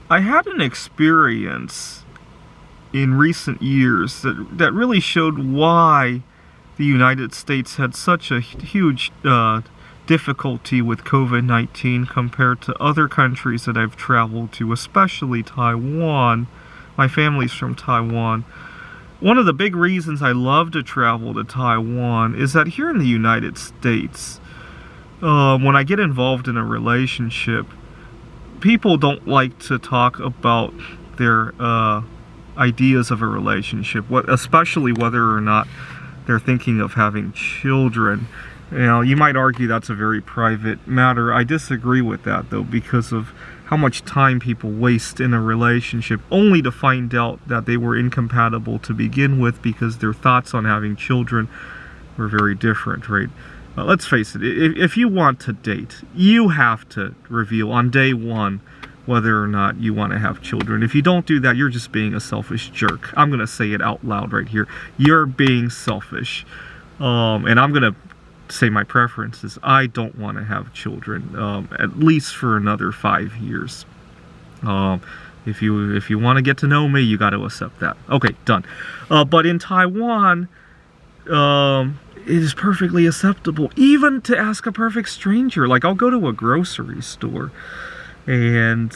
I had an experience in recent years that really showed why the United States had such a huge difficulty with COVID-19 compared to other countries that I've traveled to, especially Taiwan. My family's from Taiwan. One of the big reasons I love to travel to Taiwan is that here in the United States, when I get involved in a relationship, people don't like to talk about their ideas of a relationship, especially whether or not they're thinking of having children. You know, you might argue that's a very private matter. I disagree with that, though, because of how much time people waste in a relationship only to find out that they were incompatible to begin with because their thoughts on having children were very different, right? Let's face it, if you want to date, you have to reveal on day one whether or not you want to have children. If you don't do that, you're just being a selfish jerk. I'm going to say it out loud right here. You're being selfish. And I'm going to say my preference is I don't want to have children, at least for another 5 years. If you want to get to know me, you got to accept that. Okay, done. But in Taiwan, it is perfectly acceptable, even to ask a perfect stranger. Like, I'll go to a grocery store, and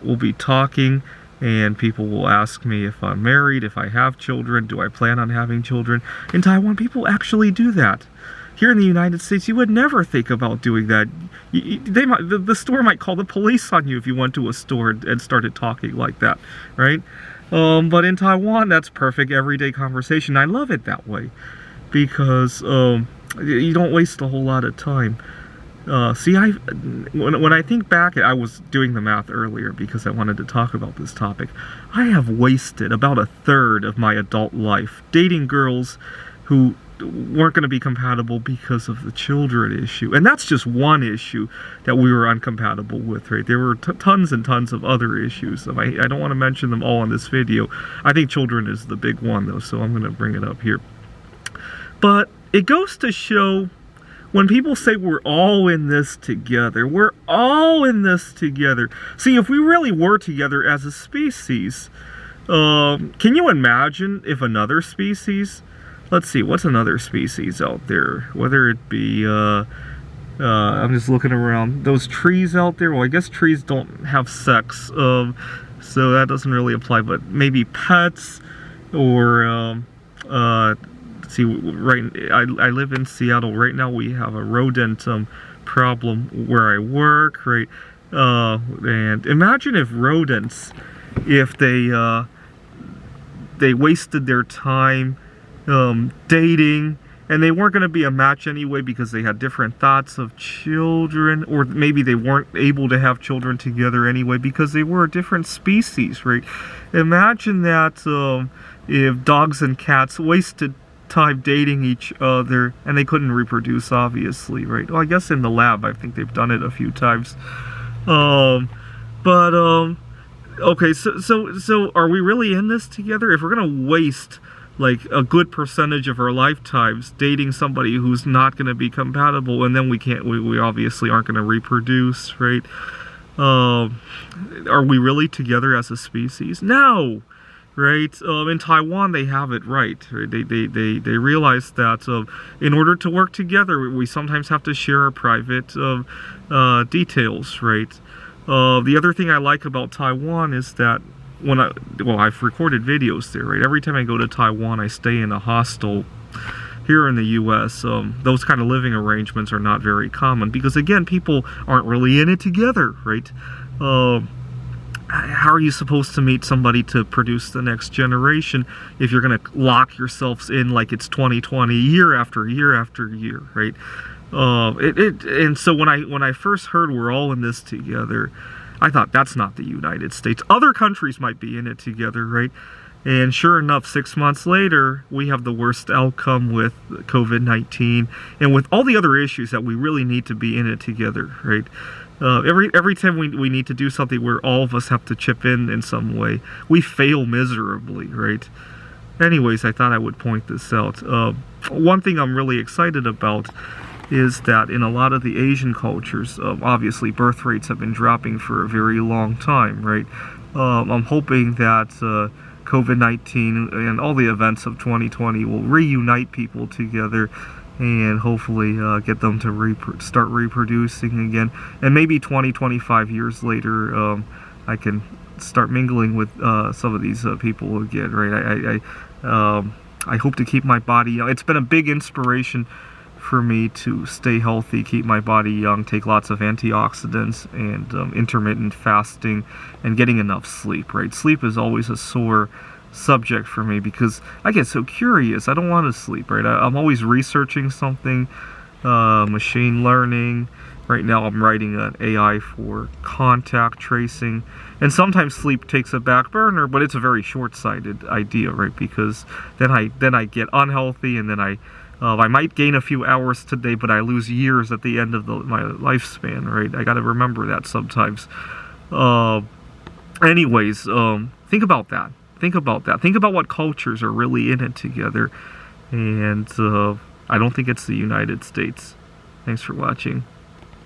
we'll be talking, and people will ask me if I'm married, if I have children, do I plan on having children. In Taiwan, people actually do that. Here in the United States, you would never think about doing that. The store might call the police on you if you went to a store and started talking like that, right? But in Taiwan, that's perfect everyday conversation. I love it that way because you don't waste a whole lot of time. See, when I think back, I was doing the math earlier because I wanted to talk about this topic. I have wasted about a third of my adult life dating girls who weren't going to be compatible because of the children issue. And that's just one issue that we were incompatible with, right? There were tons and tons of other issues. I don't want to mention them all in this video. I think children is the big one, though, so I'm going to bring it up here. But it goes to show, when people say we're all in this together, we're all in this together. See, if we really were together as a species, can you imagine if another species, let's see, what's another species out there? Whether it be, I'm just looking around, those trees out there, well, I guess trees don't have sex, so that doesn't really apply, but maybe pets, or, see, right, I live in Seattle. Right now we have a rodent problem where I work, right? And imagine if rodents, if they wasted their time dating, and they weren't going to be a match anyway because they had different thoughts of children, or maybe they weren't able to have children together anyway because they were a different species, right? Imagine that if dogs and cats wasted time dating each other and they couldn't reproduce, obviously, right? Well, I guess in the lab I think they've done it a few times, okay, so are we really in this together? If we're gonna waste like a good percentage of our lifetimes dating somebody who's not going to be compatible, and then we obviously aren't going to reproduce, right? Are we really together as a species? No, right? In Taiwan, they have it right. They realize that in order to work together, we sometimes have to share our private details, right? The other thing I like about Taiwan is that I've recorded videos there, right? Every time I go to Taiwan, I stay in a hostel. Here in the U.S., those kind of living arrangements are not very common because, again, people aren't really in it together, right? How are you supposed to meet somebody to produce the next generation if you're going to lock yourselves in like it's 2020 year after year after year, right? And so when I first heard we're all in this together, I thought that's not the United States. Other countries might be in it together, right? And sure enough, 6 months later, we have the worst outcome with COVID-19 and with all the other issues that we really need to be in it together, right? Every time we need to do something where all of us have to chip in some way, we fail miserably, right? Anyways, I thought I would point this out. One thing I'm really excited about is that in a lot of the Asian cultures, obviously birth rates have been dropping for a very long time, right? I'm hoping that COVID-19 and all the events of 2020 will reunite people together and hopefully get them to start reproducing again. And maybe 25 years later, I can start mingling with some of these people again, right? I hope to keep my body young. It's been a big inspiration for me to stay healthy, keep my body young, take lots of antioxidants and intermittent fasting and getting enough sleep, right? Sleep is always a sore subject for me because I get so curious. I don't want to sleep, right? I'm always researching something, machine learning. Right now I'm writing an AI for contact tracing, and sometimes sleep takes a back burner, but it's a very short-sighted idea, right? Because then I get unhealthy, and then I might gain a few hours today, but I lose years at the end of my lifespan, right? I got to remember that sometimes. Anyways, think about that. Think about that. Think about what cultures are really in it together, and I don't think it's the United States. Thanks for watching.